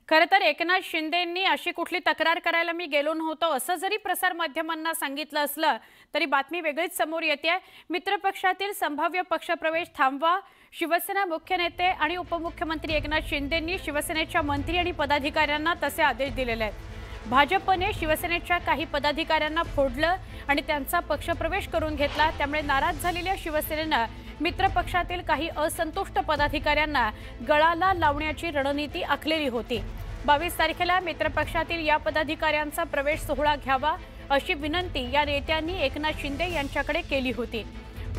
खरं तर एकनाथ शिंदेंनी अशी कुठली तक्रार करायला मी गेलो नव्हतो असं जरी प्रसार माध्यमांना सांगितलं असलं तरी बातमी वेगळीच समोर येते। मित्रपक्षातील संभाव्य पक्षप्रवेश थांबवा। शिवसेना मुख्य नेते आणि उपमुख्यमंत्री एकनाथ शिंदेंनी शिवसेनेच्या मंत्री आणि पदाधिकाऱ्यांना तसे आदेश दिलेले आहेत। भाजपने शिवसेनेच्या काही पदाधिकाऱ्यांना फोडलं आणि त्यांचा पक्षप्रवेश करून घेतला। त्यामुळे नाराज झालेल्या शिवसेनेनं मित्रपक्षातील काही असंतुष्ट पदाधिकाऱ्यांना गळाला लावण्याची रणनीती आखलेली होती। 22 तारखेला मित्रपक्षातील या पदाधिकाऱ्यांचा प्रवेश सोहळा घ्यावा अशी विनंती या नेत्यांनी एकनाथ शिंदे यांच्याकडे केली होती।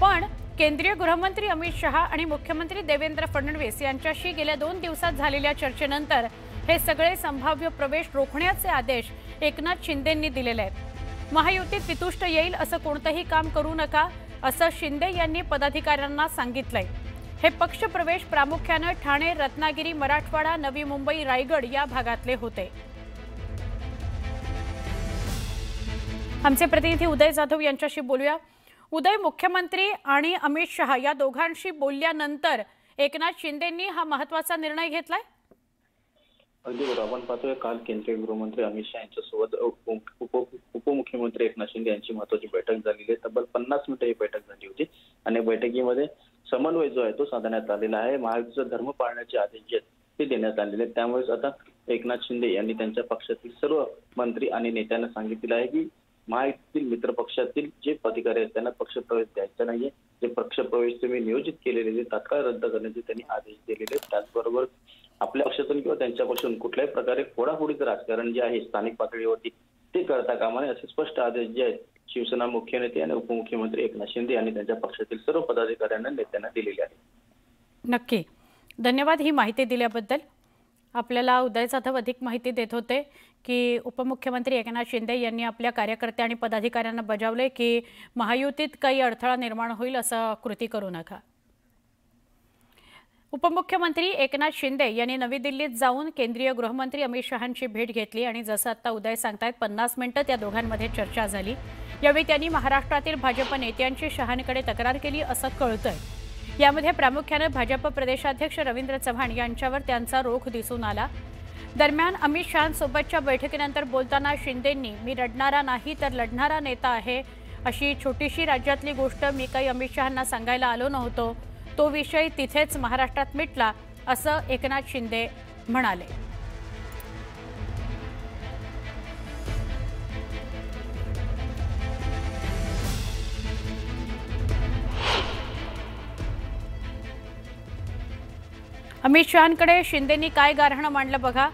पण केंद्रीय गृहमंत्री अमित शहा आणि मुख्यमंत्री देवेंद्र फडणवीस यांच्याशी गेल्या 2 दिवसात झालेल्या चर्चेनंतर हे सगळे संभाव्य प्रवेश रोखण्याचे आदेश एकनाथ शिंदेंनी दिलेले आहेत। महायुतीत वितुष्ट येईल असं कोणतंही काम करू नका असं शिंदे यांनी पदाधिकाऱ्यांना सांगितलंय। हे पक्षप्रवेश प्रामुख्याने ठाणे, रत्नागिरी, मराठवाडा, नवी मुंबई, रायगड या भागातले होते। आमचे प्रतिनिधी उदय जाधव यांच्याशी बोलूया। उदय, मुख्यमंत्री आणि अमित शहा या दोघांशी बोलल्यानंतर एकनाथ शिंदेंनी हा महत्त्वाचा निर्णय घेतलाय। अगदी बरोबर, आपण पाहतोय काल केंद्रीय गृहमंत्री अमित शहा यांच्यासोबत उपमुख्यमंत्री एकनाथ शिंदे यांची महत्त्वाची बैठक झालेली आहे। तब्बल 50 मिनिटं ही बैठक झाली होती आणि बैठकीमध्ये समन्वय जो आहे तो साधण्यात आलेला आहे। महायुतीचा धर्म पाळण्याचे आदेश जे ते देण्यात आलेले आहेत। त्यामुळेच आता एकनाथ शिंदे यांनी त्यांच्या पक्षातील सर्व मंत्री आणि नेत्यांना सांगितलेलं आहे की महायुतीतील मित्रपक्षातील जे अधिकारी आहेत त्यांना पक्षप्रवेश द्यायचा नाहीये। जे पक्षप्रवेश तुम्ही नियोजित केलेले तात्काळ रद्द करण्याचे त्यांनी आदेश दिलेले आहेत। त्याचबरोबर आपल्या पक्षातून किंवा त्यांच्या पक्षातून कुठल्याही प्रकारे फोडाफोडीचं राजकारण जे आहे स्थानिक पातळीवरती ते करता कामा नये असे स्पष्ट आदेश जे आहेत शिवसेना मुख्य नेते आणि उपमुख्यमंत्री एकनाथ शिंदे यांनी त्यांच्या पक्षातील सर्व पदाधिकाऱ्यांना नेत्यांना दिलेले आहेत। नक्की, धन्यवाद ही माहिती दिल्याबद्दल। आपल्याला उदय जाधव अधिक माहिती देत होते की उपमुख्यमंत्री एकनाथ शिंदे यांनी आपल्या कार्यकर्ते आणि पदाधिकाऱ्यांना बजावले की महायुतीत काही अडथळा निर्माण होईल असं कृती करू नका। उपमुख्यमंत्री एकनाथ शिंदे यांनी नवी दिल्लीत जाऊन केंद्रीय गृहमंत्री अमित शहांची भेट घेतली आणि जसं आता उदय सांगतायत 50 मिनिटं त्या दोघांमध्ये चर्चा झाली। यावेळी त्यांनी महाराष्ट्रातील भाजप नेत्यांची शहांकडे तक्रार केली असं कळतंय। यामध्ये प्रामुख्याने भाजप प्रदेशाध्यक्ष रवींद्र चव्हाण यांच्यावर त्यांचा रोख दिसून आला। दरम्यान अमित शहांसोबतच्या बैठकीनंतर बोलताना शिंदेंनी मी रडणारा नाही तर लढणारा नेता आहे अशी छोटीशी राज्यातली गोष्ट मी काही अमित शहांना सांगायला आलो नव्हतो, तो विषय तिथेच महाराष्ट्रात मिटला असं एकनाथ शिंदे म्हणाले। अमित शहांकडे शिंदेंनी काय गारहाणं मांडलं बघा।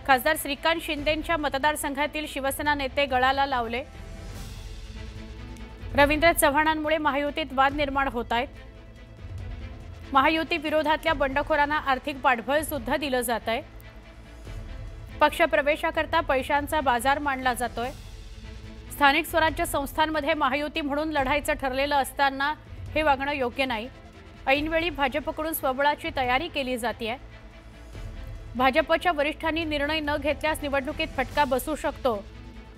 खासदार श्रीकांत शिंदेंच्या मतदारसंघातील शिवसेना नेते गळाला लावले। रवींद्र चव्हाणांमुळे महायुतीत वाद निर्माण होत आहेत। महायुती विरोधातल्या बंडखोरांना आर्थिक पाठबळ सुद्धा दिलं जात आहे। पक्षप्रवेशाकरता पैशांचा बाजार मांडला जातोय। स्थानिक स्वराज्य संस्थांमध्ये महायुती म्हणून लढायचं ठरलेलं असताना हे वागणं योग्य नाही। ऐनवेळी भाजपकडून स्वबळाची तयारी केली जाते। भाजपच्या वरिष्ठांनी निर्णय न घेतल्यास निवडणुकीत फटका बसू शकतो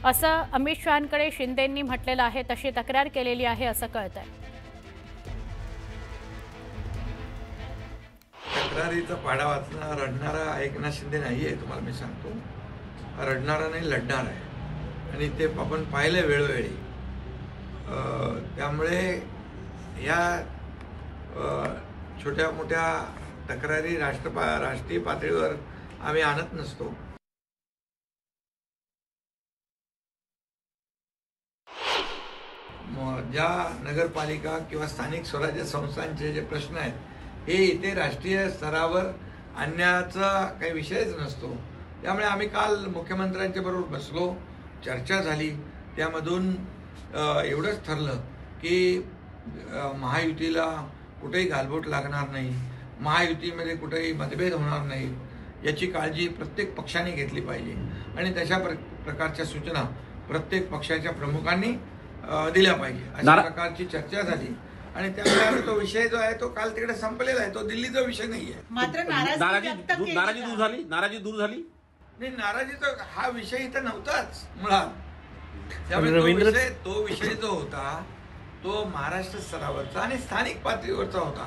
असं अमित शहांकडे शिंदेंनी म्हटलेलं आहे। तशी तक्रार केलेली आहे असं कळतंय। तक्रारीचा पाडा वाचणारा रडणारा एकनाथ शिंदे नाहीये, तुम्हाला मी सांगतो। रडणारा नाही, लढणार आहे आणि ते आपण पाहिलं वेळोवेळी। त्यामुळे या छोट्या मोठ्या तक्रारी राष्ट्रीय पातळीवर आम्ही आणत नसतो। ज्या नगरपालिका किंवा स्थानिक स्वराज्य संस्थांचे जे प्रश्न आहेत हे इथे राष्ट्रीय स्तरावर आणण्याचा काही विषयच नसतो। त्यामुळे आम्ही काल मुख्यमंत्र्यांच्या बरोबर बसलो, चर्चा झाली। त्यामधून एवढंच ठरलं की महायुतीला कुठेही गालबोट लागणार नाही, महायुतीमध्ये कुठेही मतभेद होणार नाही याची काळजी प्रत्येक पक्षाने घेतली पाहिजे आणि तशा प्रकारच्या सूचना प्रत्येक पक्षाच्या प्रमुखांनी दिल्या पाहिजे अशा प्रकारची चर्चा झाली आणि त्यामुळे तो विषय जो आहे तो काल तिकडे संपलेला आहे, तो दिल्लीचा विषय नाही आहे। मात्र नाराजी दूर झाली नाही, नाराजीचा हा विषय इथं नव्हताच मुळात। त्यामुळे तो विषय जो होता तो महाराष्ट्र स्तरावरचा आणि स्थानिक पातळीवरचा होता,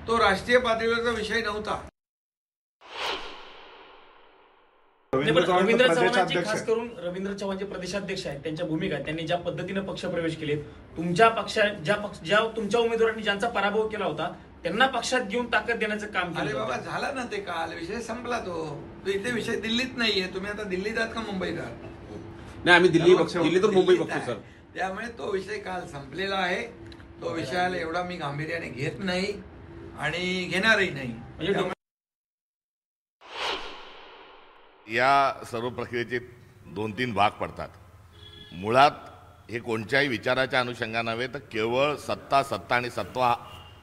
तो राष्ट्रीय पातळीवरचा विषय नव्हता। रवींद्र चव्हाणांची खास करून रवींद्र चव्हाण जे प्रदेशाध्यक्ष आहेत त्यांच्या भूमिका त्यांनी ज्या पद्धतीने पक्षप्रवेश केले, तुमच्या पक्षात ज्या तुमच्या उमेदवारांनी ज्यांचा पराभव केला होता त्यांना पक्षात घेऊन ताकद देण्याचं काम केलं. अरे बाबा झालं ना ते काल, विषय संपला तो इथे विषय दिल्लीत नाहीये. तुम्ही आता दिल्लीत आहात का मुंबईत आहात? नाही, आम्ही दिल्लीतून मुंबई बघतो सर. त्यामुळे तो विषय काल संपलेला आहे. तो विषयाला एवढा मी गांभीर्याने घेत नाही आणि घेणारही नाही. म्हणजे या सर्व प्रक्रियेचे 2-3 भाग पडतात. मुळात हे कोणत्याही विचाराच्या अनुषंगाने नव्हे तर केवळ सत्ता आणि सत्वा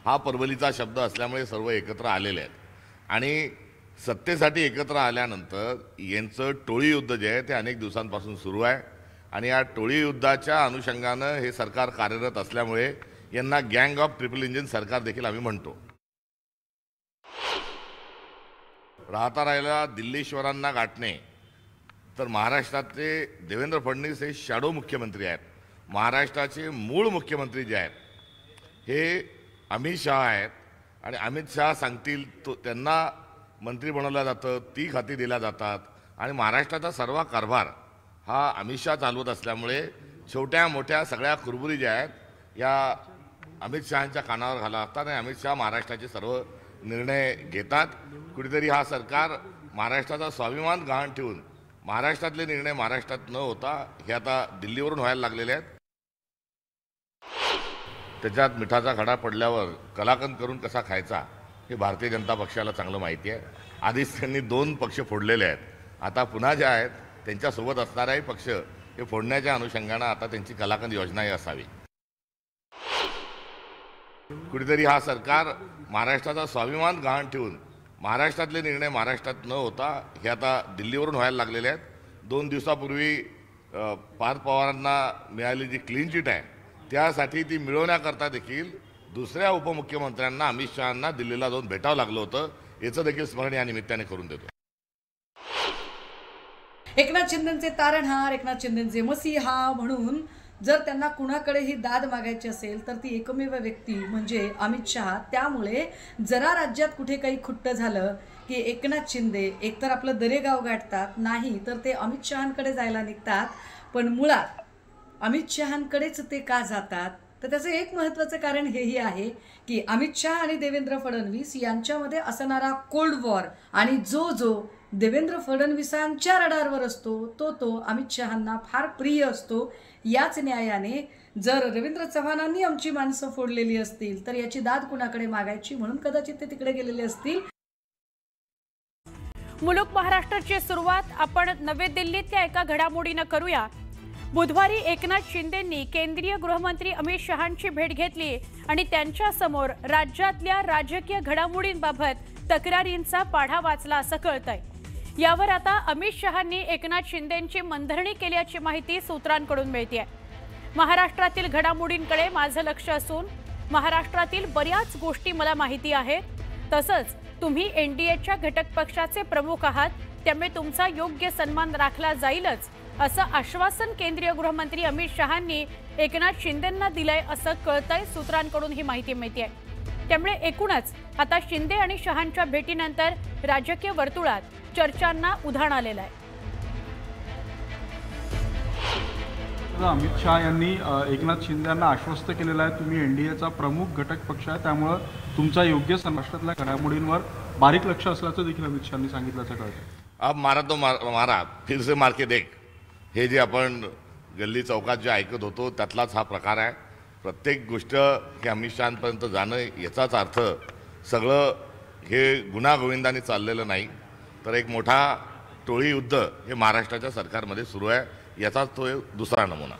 हा परवलीचा शब्द असल्यामुळे सर्व एकत्र आलेले आहेत. आणि सत्तेसाठी एकत्र आल्यानंतर यांचं टोळी युद्ध जे आहे ते अनेक दिवसांपासून सुरू आहे. आणि या टोळी युद्धाच्या अनुषंगानं हे सरकार कार्यरत असल्यामुळे यांना गँग ऑफ ट्रिपल इंजिन सरकार देखील आम्ही म्हणतो. राहिला दिल्लीश्वरांना गाठणे, तर महाराष्ट्रातले देवेंद्र फडणवीस हे शॅडो मुख्यमंत्री आहेत. महाराष्ट्राचे मूळ मुख्यमंत्री जे आहेत हे अमित शहा आहेत. आणि अमित शहा सांगतील तो त्यांना मंत्री बनवलं जातं, ती खाती दिल्या जातात. आणि महाराष्ट्राचा सर्व कारभार हा अमित शहा चालवत असल्यामुळे छोट्या मोठ्या सगळ्या कुरबुरी ज्या आहेत या अमित शहांच्या कानावर घाला असतात आणि अमित शहा महाराष्ट्राचे सर्व निर्णय घेतात. कुठेतरी हा सरकार महाराष्ट्राचा स्वाभिमान गहाण ठेवून महाराष्ट्रातले निर्णय महाराष्ट्रात न होता हे आता दिल्लीवरून व्हायला लागलेले आहेत. त्याच्यात मिठाचा खडा पडल्यावर कलाकंद करून कसा खायचा हे भारतीय जनता पक्षाला चांगलं माहिती आहे. आधीच त्यांनी 2 पक्ष फोडलेले आहेत. आता पुन्हा जे आहेत त्यांच्यासोबत असणाराही पक्ष हे फोडण्याच्या अनुषंगानं आता त्यांची कलाकंद योजनाही असावी. कुठेतरी हा सरकार महाराष्ट्राचा स्वाभिमान गहाण ठेवून महाराष्ट्रातले निर्णय महाराष्ट्रात न होता हे आता दिल्लीवरून व्हायला लागलेले आहेत. 2 दिवसापूर्वी पार्थ पवारांना मिळाली जी क्लीन चिट आहे त्यासाठी ती मिळवण्याकरता देखील दुसऱ्या उपमुख्यमंत्र्यांना अमित शहांना दिल्लीला जाऊन भेटावं लागलं होतं. याचं देखील स्मरण या निमित्ताने करून देतो. एकनाथ शिंदेचे तारणहार, एकनाथ शिंदेचे मसीहा म्हणून जर त्यांना कुणाकडेही दाद मागायची असेल तर ती एकमेव व्यक्ती म्हणजे अमित शहा. त्यामुळे जरा राज्यात कुठे काही खुट्ट झालं की एकनाथ शिंदे एकतर आपलं दरेगाव गाठतात, नाही तर ते अमित शहांकडे जायला निघतात. पण मुळात अमित शहांकडेच ते का जातात तर त्याचं एक महत्त्वाचं कारण हेही आहे की अमित शहा आणि देवेंद्र फडणवीस यांच्यामध्ये असणारा कोल्ड वॉर आणि जो देवेंद्र फडणवीसांच्या रडारवर असतो तो अमित शहांना फार प्रिय असतो. याच न्यायाने जर रवींद्र चव्हाणांनी आमची माणसं फोडलेली असतील तर याची दाद कुणाकडे मागायची म्हणून कदाचित ते तिकडे गेलेले असतील. मुलुक महाराष्ट्राची सुरुवात आपण नवी दिल्लीतल्या एका घडामोडीनं करूया. बुधवारी एकनाथ शिंदेंनी केंद्रीय गृहमंत्री अमित शहांची भेट घेतली आणि त्यांच्या समोर राज्यातल्या राजकीय घडामोडींबाबत तक्रारींचा पाढा वाचला असं कळतंय. यावर आता अमित शहांनी एकनाथ शिंदेंची मनधरणी केल्याची माहिती सूत्रांकडून मिळतेय. महाराष्ट्रातील घडामोडींकडे माझं लक्ष असून महाराष्ट्रातील बऱ्याच गोष्टी मला माहिती आहेत. तसंच तुम्ही एनडीएच्या घटक पक्षाचे प्रमुख आहात, त्यामुळे तुमचा योग्य सन्मान राखला जाईलच असं आश्वासन केंद्रीय गृहमंत्री अमित शहांनी एकनाथ शिंदेंना दिलंय असं कळतंय. सूत्रांकडून ही माहिती मिळतेय. त्यामुळे एकूणच आता शिंदे आणि शहांच्या भेटीनंतर राजकीय वर्तुळात चर्चांना उधाण आलेलं आहे. अमित शहा यांनी एकनाथ शिंदे यांना आश्वस्त केलेलं आहे तुम्ही एनडीएचा प्रमुख घटक पक्ष आहे, त्यामुळे तुमचा योग्य महाराष्ट्रातल्या घडामोडींवर बारीक लक्ष असल्याचं देखील अमित शहांनी सांगितल्याचं कळतं. अब मारा तो मारा फिर से मार के देख हे जे आपण गल्ली चौकात जे ऐकत होतो त्यातलाच हा प्रकार आहे. प्रत्येक गोष्ट हे अमित शहांपर्यंत जाणं याचाच अर्थ सगळं हे गुन्हागोविंदाने चाललेलं नाही, तर एक मोठा टोळी युद्ध हे महाराष्ट्राच्या सरकारमध्ये सुरू आहे याचाच तो दुसरा नमुना.